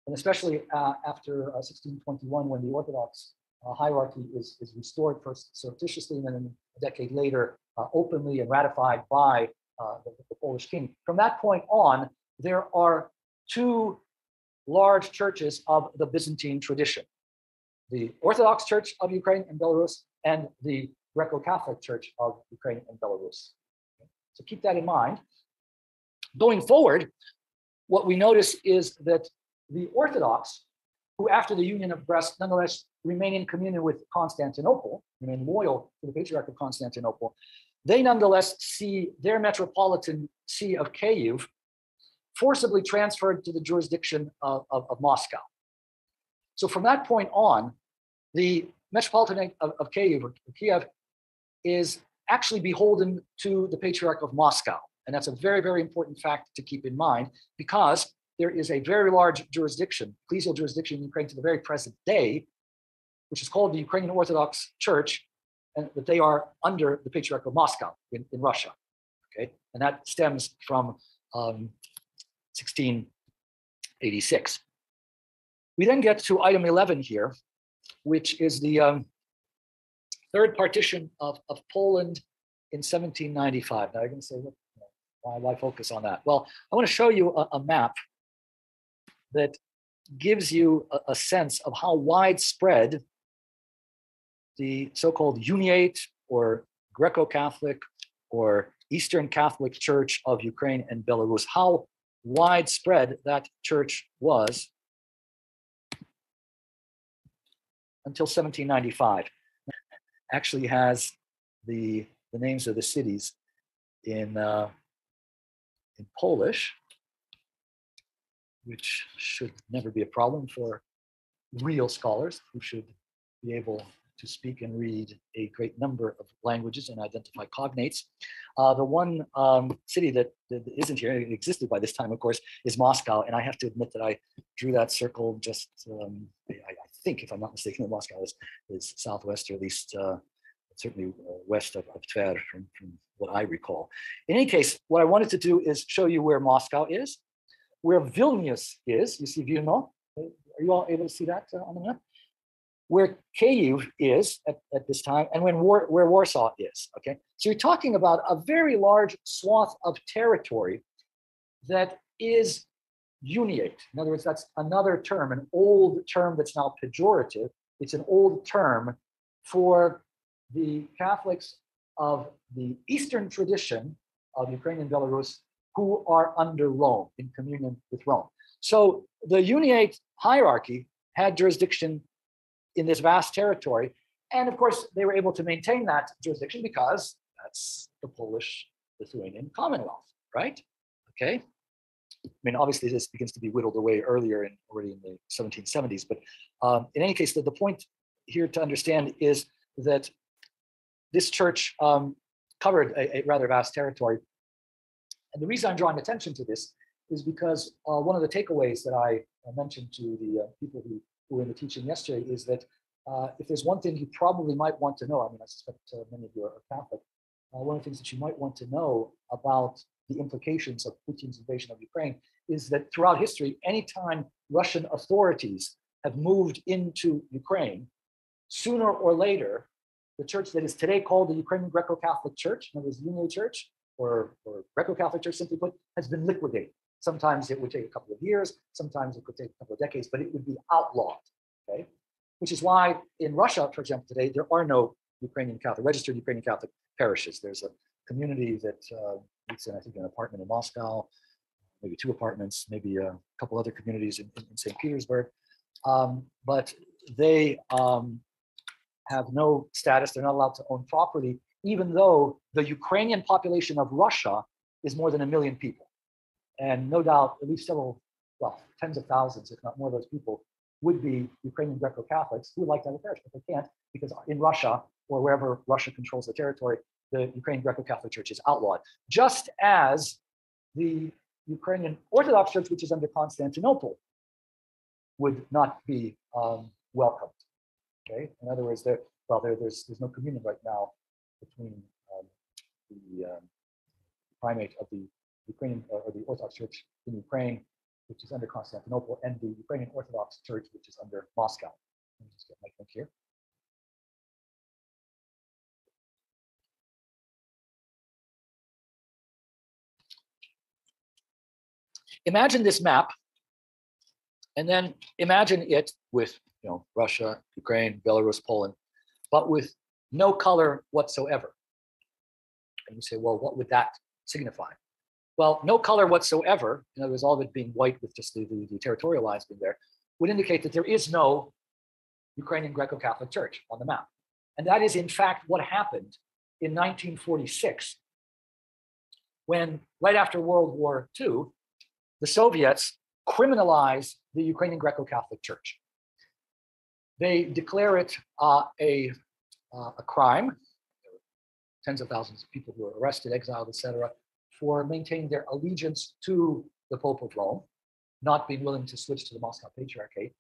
and especially after 1621, when the Orthodox hierarchy is restored first surreptitiously, and then a decade later openly and ratified by the Polish king. From that point on, there are two large churches of the Byzantine tradition: the Orthodox Church of Ukraine and Belarus and the Greco-Catholic Church of Ukraine and Belarus. So keep that in mind. Going forward, what we notice is that the Orthodox, who after the Union of Brest nonetheless remain in communion with Constantinople, remain loyal to the Patriarch of Constantinople, they nonetheless see their Metropolitan See of Kyiv forcibly transferred to the jurisdiction of Moscow. So from that point on, the Metropolitan of Kyiv is actually beholden to the Patriarch of Moscow. And that's a very, very important fact to keep in mind, because there is a very large jurisdiction, ecclesial jurisdiction in Ukraine to the very present day, which is called the Ukrainian Orthodox Church, and that they are under the Patriarch of Moscow in Russia. Okay, and that stems from 1686. We then get to item 11 here, which is the third partition of Poland in 1795. Now you're going to say, look, why focus on that? Well, I want to show you a map that gives you a sense of how widespread the so-called Uniate or Greco-Catholic or Eastern Catholic Church of Ukraine and Belarus, how widespread that church was until 1795. Actually has the names of the cities in Polish, which should never be a problem for real scholars who should be able to speak and read a great number of languages and identify cognates. The one city that isn't here, it existed by this time, of course, is Moscow. And I have to admit that I drew that circle just, I think, if I'm not mistaken, that Moscow is southwest, or at least certainly west of Tver from what I recall. In any case, what I wanted to do is show you where Moscow is, where Vilnius is. You see Vilno? Are you all able to see that on the map? Where Kyiv is at this time, and where Warsaw is, okay? So you're talking about a very large swath of territory that is uniate. In other words, that's another term, an old term that's now pejorative. It's an old term for the Catholics of the Eastern tradition of Ukraine and Belarus who are under Rome, in communion with Rome. So the Uniate hierarchy had jurisdiction in this vast territory. And of course, they were able to maintain that jurisdiction because that's the Polish-Lithuanian Commonwealth, right? Okay. I mean, obviously this begins to be whittled away already in the 1770s, but in any case, the point here to understand is that this church covered a rather vast territory. And the reason I'm drawing attention to this is because one of the takeaways that I mentioned to the people who were in the teaching yesterday is that if there's one thing you probably might want to know, I mean, I suspect many of you are Catholic, one of the things that you might want to know about the implications of Putin's invasion of Ukraine is that throughout history, anytime Russian authorities have moved into Ukraine, sooner or later, the church that is today called the Ukrainian Greco-Catholic Church, in other words, Uniate Church, or Greco-Catholic Church simply put, has been liquidated. Sometimes it would take a couple of years, sometimes it could take a couple of decades, but it would be outlawed, okay? Which is why in Russia, for example, today, there are no registered Ukrainian Catholic parishes. There's a community that meets in, I think, an apartment in Moscow, maybe 2 apartments, maybe a couple other communities in St. Petersburg. But they have no status, they're not allowed to own property, even though the Ukrainian population of Russia is more than 1 million people. And no doubt, at least tens of thousands, if not more, of those people would be Ukrainian Greco-Catholics who would like to have a parish, but they can't because in Russia, or wherever Russia controls the territory, the Ukrainian Greco-Catholic Church is outlawed. Just as the Ukrainian Orthodox Church, which is under Constantinople, would not be welcomed. Okay, in other words, there's no communion right now between the primate of the Ukrainian or the Orthodox Church in Ukraine, which is under Constantinople, and the Ukrainian Orthodox Church, which is under Moscow. Let me just get my link here. Imagine this map And then imagine it with, Russia, Ukraine, Belarus, Poland, but with no color whatsoever. And you say, well, what would that signify? Well, no color whatsoever, in other words, all of it being white with just the territorial lines being there, would indicate that there is no Ukrainian Greco-Catholic Church on the map. And that is, in fact, what happened in 1946, when, right after World War II, the Soviets criminalize the Ukrainian Greco-Catholic Church. They declare it a crime. Tens of thousands of people who were arrested, exiled, etc., for maintaining their allegiance to the Pope of Rome, not being willing to switch to the Moscow Patriarchate.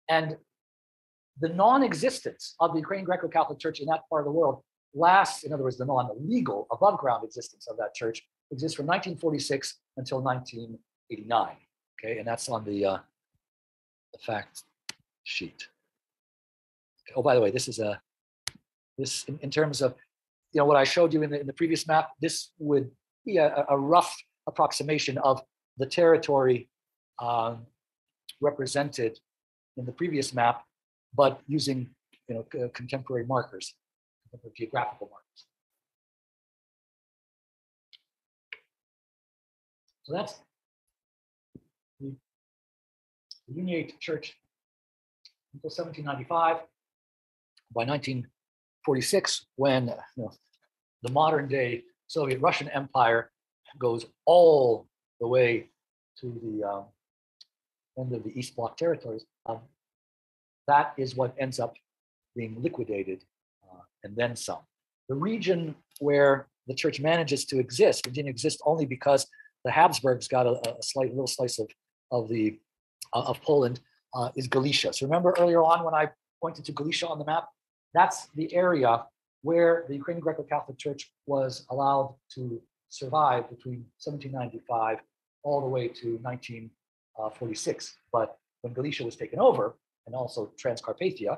And the non-existence of the Ukrainian Greco-Catholic Church in that part of the world lasts, in other words, the non-legal, above-ground existence of that church exists from 1946 until 1989. Okay, and that's on the fact sheet. Okay. Oh, by the way, this is in terms of what I showed you in the previous map. This would be a rough approximation of the territory represented in the previous map, but using contemporary markers, geographical markers. So that's the U.S.A Church until 1795. By 1946, when the modern day Soviet Russian Empire goes all the way to the end of the East Bloc territories, that is what ends up being liquidated and then some. The region where the church manages to exist, continue to exist only because the Habsburgs got a little slice of Poland, is Galicia. So remember earlier on when I pointed to Galicia on the map, that's the area where the Ukrainian Greco-Catholic Church was allowed to survive between 1795 all the way to 1946. But when Galicia was taken over, and also Transcarpathia,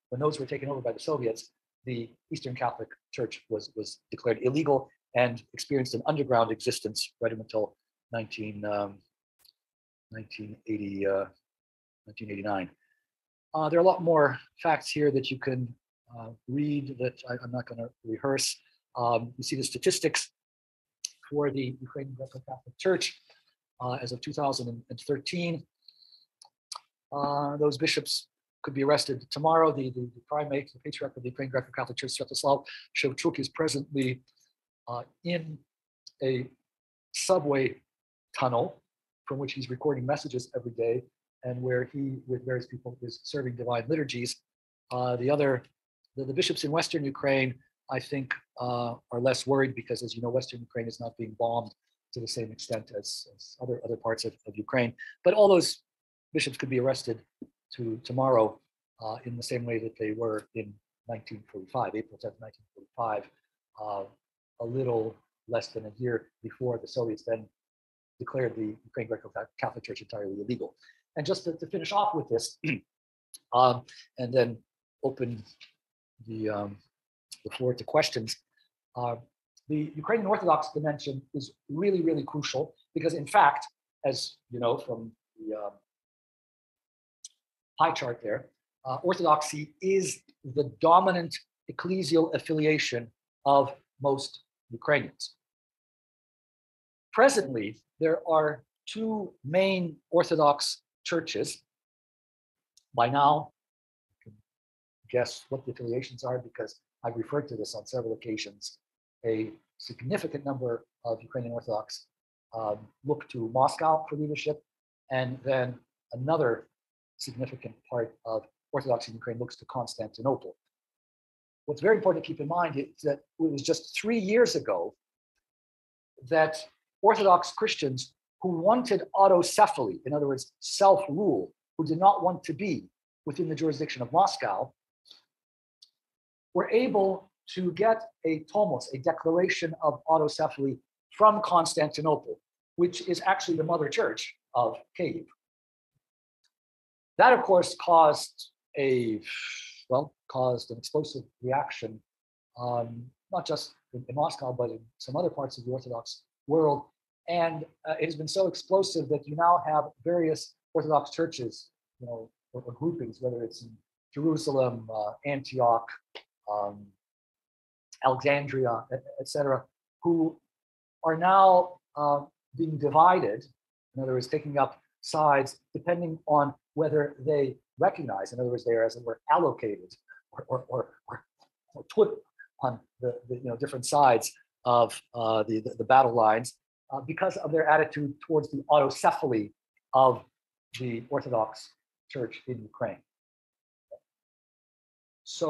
when those were taken over by the Soviets, the Eastern Catholic Church was declared illegal and experienced an underground existence right up until 1989. There are a lot more facts here that you can read that I'm not going to rehearse. You see the statistics for the Ukrainian Greco-Catholic Church as of 2013. Those bishops could be arrested tomorrow. The primate, the patriarch of the Ukrainian Greco-Catholic Church, Sviatoslav Shevchuk, is presently in a subway tunnel from which he's recording messages every day, and where he, with various people, is serving divine liturgies. The bishops in Western Ukraine, I think, are less worried because, as you know, Western Ukraine is not being bombed to the same extent as other parts of Ukraine. But all those bishops could be arrested tomorrow in the same way that they were in 1945, April 10th, 1945, a little less than a year before the Soviets then declared the Ukrainian Greco-Catholic Church entirely illegal. And just to finish off with this, and then open the floor to questions, the Ukrainian Orthodox dimension is really, really crucial because, in fact, as you know from the pie chart there, Orthodoxy is the dominant ecclesial affiliation of most Ukrainians. Presently, there are two main Orthodox churches. By now, you can guess what the affiliations are because I've referred to this on several occasions. A significant number of Ukrainian Orthodox look to Moscow for leadership, and then another significant part of Orthodoxy in Ukraine looks to Constantinople. What's very important to keep in mind is that it was just 3 years ago that Orthodox Christians who wanted autocephaly, in other words, self-rule, who did not want to be within the jurisdiction of Moscow, were able to get a tomos, a declaration of autocephaly from Constantinople, which is actually the mother church of Kyiv. That, of course, caused an explosive reaction, not just in Moscow, but in some other parts of the Orthodox world. And it has been so explosive that you now have various Orthodox churches, or groupings, whether it's in Jerusalem, Antioch, Alexandria, etc., who are now being divided, in other words, taking up sides depending on whether they recognize, in other words, they are, as it were, allocated or put on the different sides of the battle lines because of their attitude towards the autocephaly of the Orthodox Church in Ukraine. So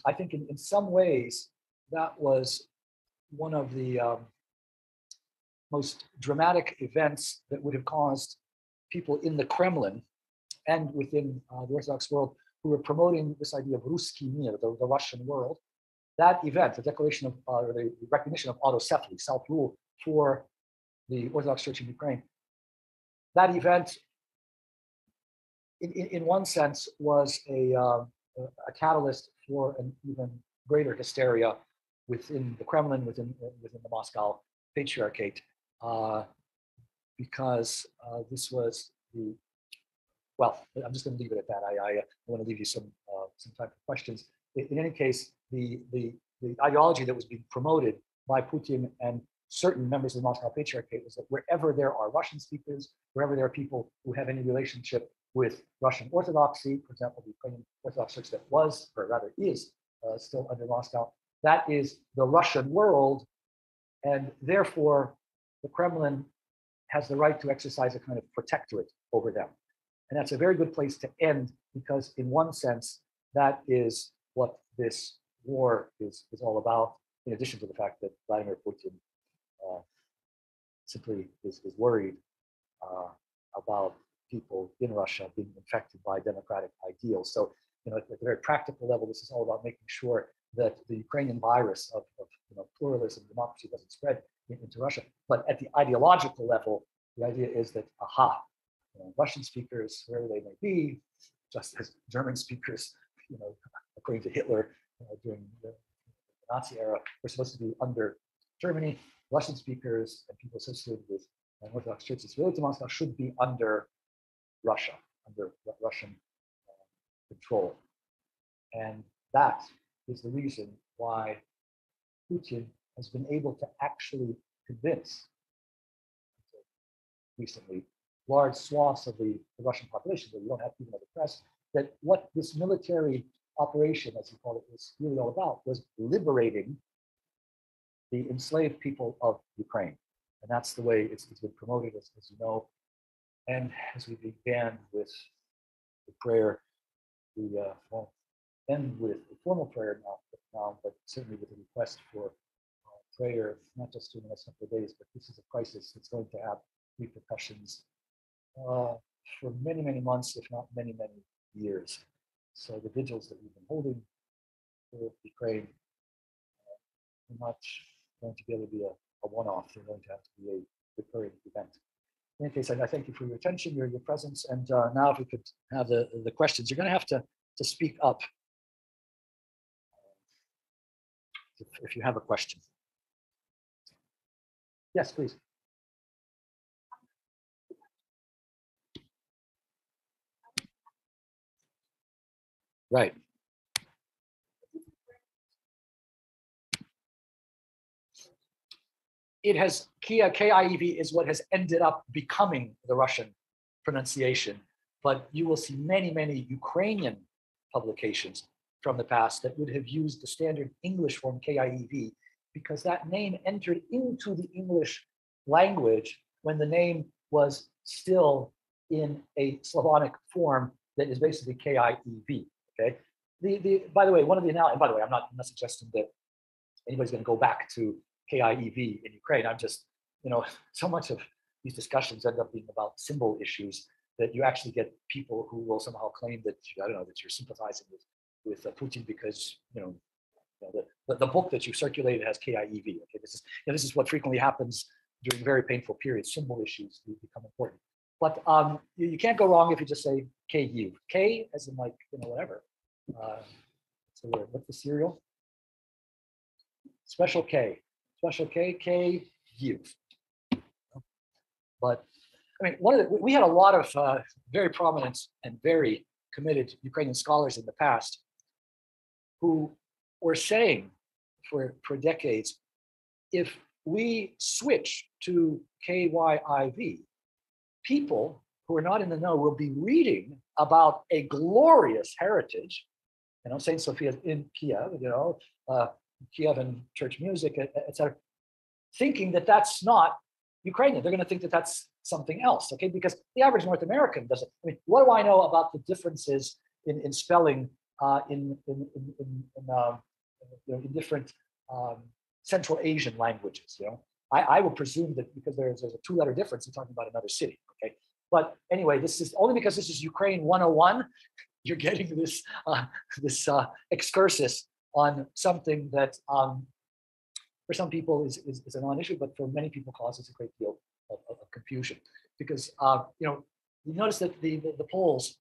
I think in some ways that was one of the most dramatic events that would have caused people in the Kremlin and within the Orthodox world who were promoting this idea of Ruski Mir, the Russian world. That event, the declaration of, or the recognition of autocephaly, self-rule for the Orthodox Church in Ukraine, that event, in one sense, was a catalyst for an even greater hysteria within the Kremlin, within the Moscow Patriarchate, because this was the, well, I'm just going to leave it at that. I want to leave you some time for questions. In any case, the ideology that was being promoted by Putin and certain members of the Moscow Patriarchate was that wherever there are Russian speakers, wherever there are people who have any relationship with Russian Orthodoxy, for example, the Ukrainian Orthodox Church that was, or rather is, still under Moscow, that is the Russian world, and therefore the Kremlin has the right to exercise a kind of protectorate over them. And that's a very good place to end, because in one sense, that is what this war is all about, in addition to the fact that Vladimir Putin simply is worried about people in Russia being infected by democratic ideals. So, at the very practical level, this is all about making sure that the Ukrainian virus of pluralism and democracy doesn't spread into Russia. But at the ideological level, the idea is that, Russian speakers, wherever they may be, just as German speakers, according to Hitler during the Nazi era, were supposed to be under Germany, Russian speakers and people associated with Orthodox churches related to Moscow should be under Russia, under Russian control. And that is the reason why Putin has been able to actually convince recently large swaths of the Russian population, that you don't have even of the press, that what this military operation, as he called it, was really all about was liberating the enslaved people of Ukraine. And that's the way it's been promoted, as you know. And as we began with the prayer, we won't end with a formal prayer now, but certainly with a request for prayer, not just in the next couple of days, but this is a crisis that's going to have repercussions for many, many months, if not many, many years. So the vigils that we've been holding for Ukraine are not going to be able to be a one-off. They're going to have to be a recurring event. In any case, I thank you for your attention, your presence, and now if we could have the questions. You're going to have to speak up if you have a question. Yes, please. Right. It has, Kiev is what has ended up becoming the Russian pronunciation, but you will see many, many Ukrainian publications from the past that would have used the standard English form Kiev, because that name entered into the English language when the name was still in a Slavonic form that is basically Kiev. Okay. By the way, one of the and by the way, I'm not suggesting that anybody's going to go back to Kiev in Ukraine. I'm just, so much of these discussions end up being about symbol issues that you actually get people who will somehow claim that, that you're sympathizing with Putin because, the book that you circulated has Kiev. Okay, this is what frequently happens during very painful periods. Symbol issues become important. But you can't go wrong if you just say Kyiv. K as in whatever. What's the word? What's the serial? Special K. Special K, Kyiv. But I mean, we had a lot of very prominent and very committed Ukrainian scholars in the past who were saying for decades, if we switch to KYIV, people who are not in the know will be reading about a glorious heritage, Saint Sophia in Kyiv, Kiev and church music, etc., thinking that that's not Ukrainian. They're going to think that that's something else, okay? Because the average North American doesn't. I mean, what do I know about the differences in spelling in different Central Asian languages? I would presume that because there's a two-letter difference, you're talking about another city, okay? But anyway, this is only because this is Ukraine 101. You're getting this excursus on something that for some people is a non-issue, but for many people causes a great deal of confusion. Because you notice that the Poles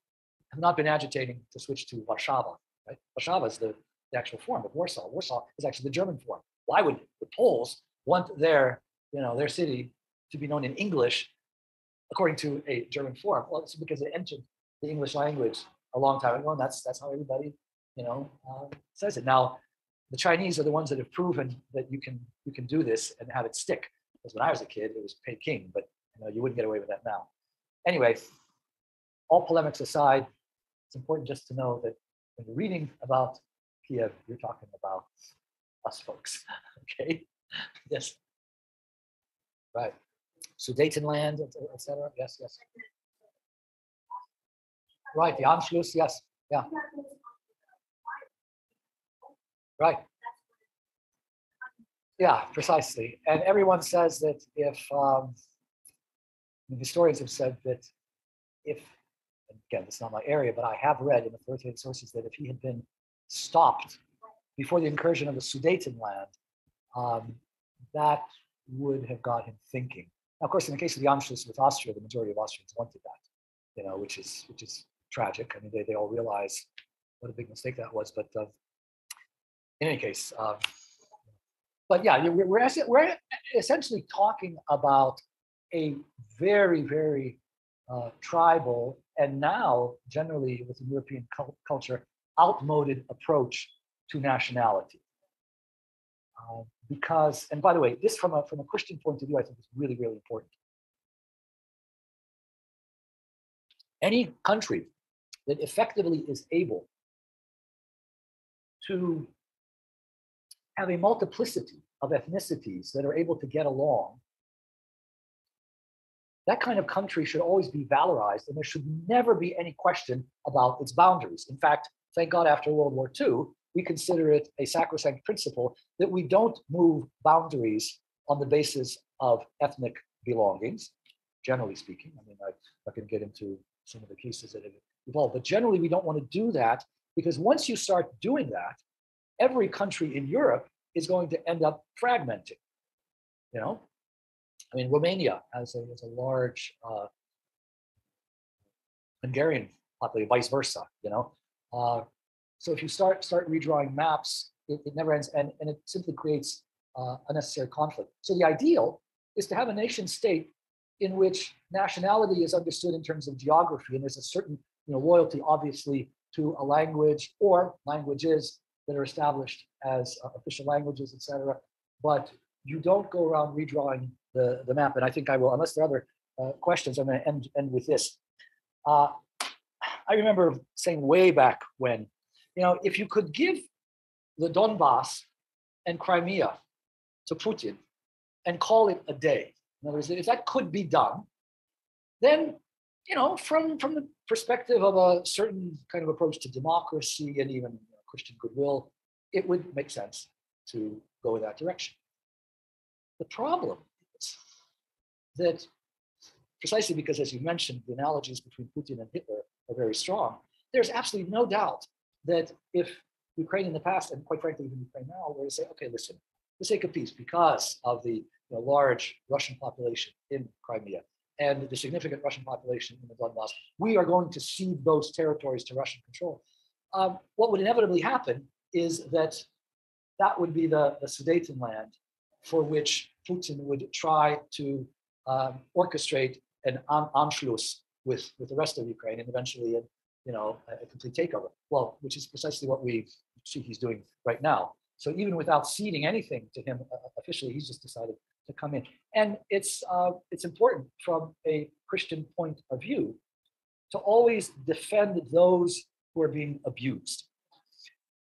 have not been agitating to switch to Warszawa, right? Warszawa is the actual form of Warsaw. Warsaw is actually the German form. Why would the Poles want their city to be known in English according to a German form? Well, it's because it entered the English language a long time ago, and that's how everybody says it. Now, the Chinese are the ones that have proven that you can do this and have it stick. Because when I was a kid, it was Peking, but you wouldn't get away with that now. Anyway, all polemics aside, it's important just to know that when you're reading about Kiev, you're talking about us folks. Okay? Yes. Right. Sudetenland, etc. Yes, yes. Right, the Anschluss, yes. Yeah. Right. Yeah, precisely. And everyone says that if historians have said that if, and again, it's not my area, but I have read in authoritative sources that if he had been stopped before the incursion of the Sudetenland, that would have got him thinking. Now, of course, in the case of the Anschluss with Austria, the majority of Austrians wanted that, which is tragic. I mean, they all realize what a big mistake that was. But in any case, but yeah, we're essentially talking about a very, very tribal and now generally within European culture outmoded approach to nationality. Because, and by the way, this from a Christian point of view, I think is really, really important. Any country that effectively is able to have a multiplicity of ethnicities that are able to get along, that kind of country should always be valorized, and there should never be any question about its boundaries. In fact, thank God after World War II, we consider it a sacrosanct principle that we don't move boundaries on the basis of ethnic belongings, generally speaking. I mean, I can get into some of the cases that have evolved, but generally we don't want to do that, because once you start doing that, every country in Europe is going to end up fragmenting. I mean, Romania has a large Hungarian population, vice versa. So if you start redrawing maps, it never ends, and it simply creates unnecessary conflict. So the ideal is to have a nation state in which nationality is understood in terms of geography, and there's a certain loyalty, obviously, to a language or languages that are established as official languages, etc. But you don't go around redrawing the map. And I think I will, unless there are other questions, I'm going to end with this. I remember saying way back when, if you could give the Donbass and Crimea to Putin and call it a day, in other words, if that could be done, then, from the perspective of a certain kind of approach to democracy and even Christian goodwill, it would make sense to go in that direction. The problem is that, precisely because, as you mentioned, the analogies between Putin and Hitler are very strong, there's absolutely no doubt that if Ukraine in the past, and quite frankly even Ukraine now, were to say, okay, listen, for the sake of peace, because of the large Russian population in Crimea and the significant Russian population in the Donbass, we are going to cede those territories to Russian control. What would inevitably happen is that would be the Sudetenland, for which Putin would try to orchestrate an Anschluss with the rest of Ukraine, and eventually a complete takeover. Well, which is precisely what we see he's doing right now. So even without ceding anything to him officially, he's just decided to come in. And it's important from a Christian point of view to always defend those who are being abused.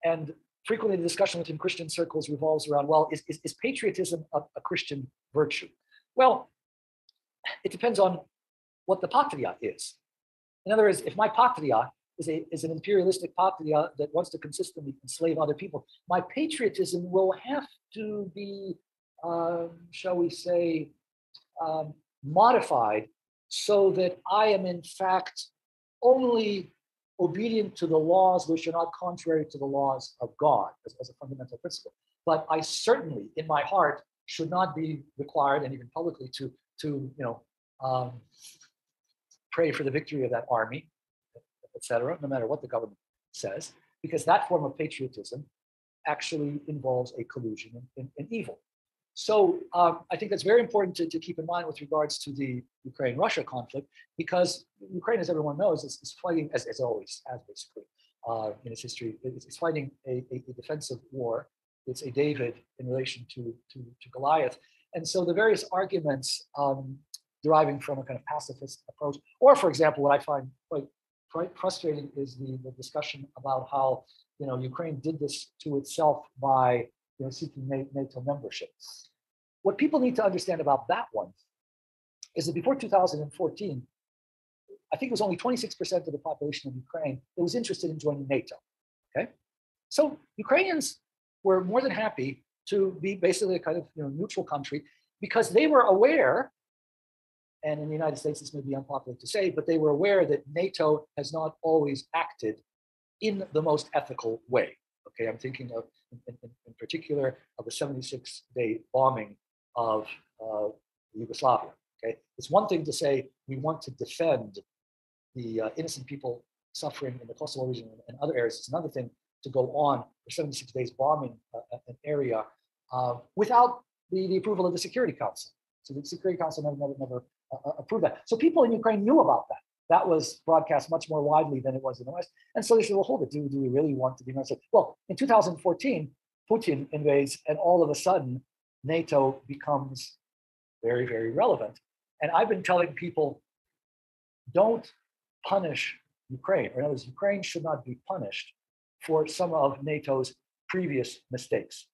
And frequently the discussion within Christian circles revolves around, well, is patriotism a Christian virtue? Well, it depends on what the patria is. In other words, if my patria is an imperialistic patria that wants to consistently enslave other people, my patriotism will have to be, shall we say, modified so that I am in fact only obedient to the laws which are not contrary to the laws of God as a fundamental principle. But I certainly, in my heart, should not be required, and even publicly, to pray for the victory of that army, etc., no matter what the government says, because that form of patriotism actually involves a collusion in evil. So I think that's very important to keep in mind with regards to the Ukraine-Russia conflict, because Ukraine, as everyone knows, is fighting, as always has basically in its history, it's fighting a defensive war. It's a David in relation to Goliath. And so the various arguments deriving from a kind of pacifist approach, or for example, what I find quite frustrating is the discussion about how Ukraine did this to itself by seeking NATO membership. What people need to understand about that one is that before 2014, I think it was only 26% of the population of Ukraine that was interested in joining NATO. Okay, so Ukrainians were more than happy to be basically a kind of neutral country because they were aware, and in the United States this may be unpopular to say, but they were aware that NATO has not always acted in the most ethical way. Okay, I'm thinking of, in particular, of the 76-day bombing of Yugoslavia. Okay, it's one thing to say we want to defend the innocent people suffering in the Kosovo region and other areas. It's another thing to go on for 76 days bombing an area without the approval of the Security Council. So the Security Council never approved that. So people in Ukraine knew about that. That was broadcast much more widely than it was in the West. And so they said, well, hold it, do we really want to be American? Well, in 2014, Putin invades, and all of a sudden, NATO becomes very, very relevant. And I've been telling people, don't punish Ukraine. Or in other words, Ukraine should not be punished for some of NATO's previous mistakes.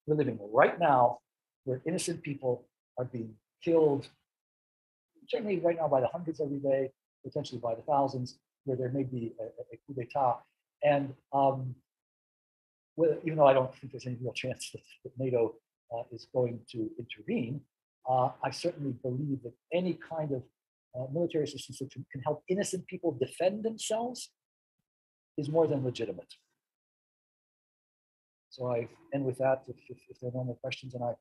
We're living right now where innocent people are being killed, generally right now by the hundreds every day, potentially by the thousands, where there may be a coup d'etat. And even though I don't think there's any real chance that NATO is going to intervene, I certainly believe that any kind of military assistance that can help innocent people defend themselves is more than legitimate. So I end with that. If there are no more questions, and I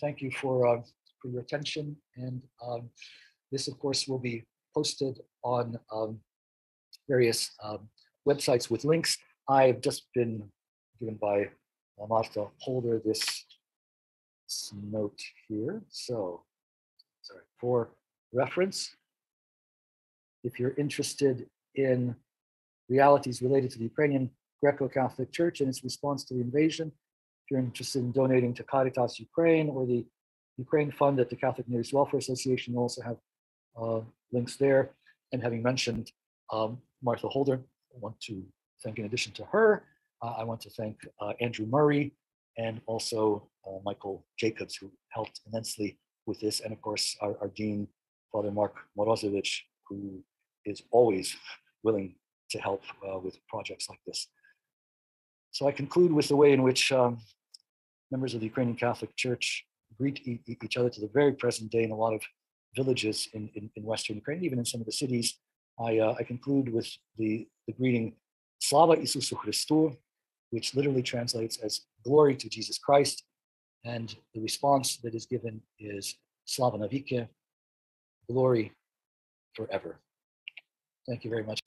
thank you for your attention. And this, of course, will be posted on various websites with links. I've just been given by Martha Holder this note here. So, sorry, for reference, if you're interested in realities related to the Ukrainian Greco-Catholic Church and its response to the invasion, if you're interested in donating to Caritas Ukraine or the Ukraine Fund at the Catholic Near East Welfare Association, we'll also have links there. And having mentioned Martha Holder, I want to thank, in addition to her, I want to thank Andrew Murray and also Michael Jacobs, who helped immensely with this. And of course, our Dean, Father Mark Morozevich, who is always willing to help with projects like this. So I conclude with the way in which members of the Ukrainian Catholic Church greet each other to the very present day in a lot of villages in Western Ukraine, even in some of the cities. I conclude with the greeting, Slava Isusu Christu, which literally translates as glory to Jesus Christ. And the response that is given is Slava Navike, glory forever. Thank you very much.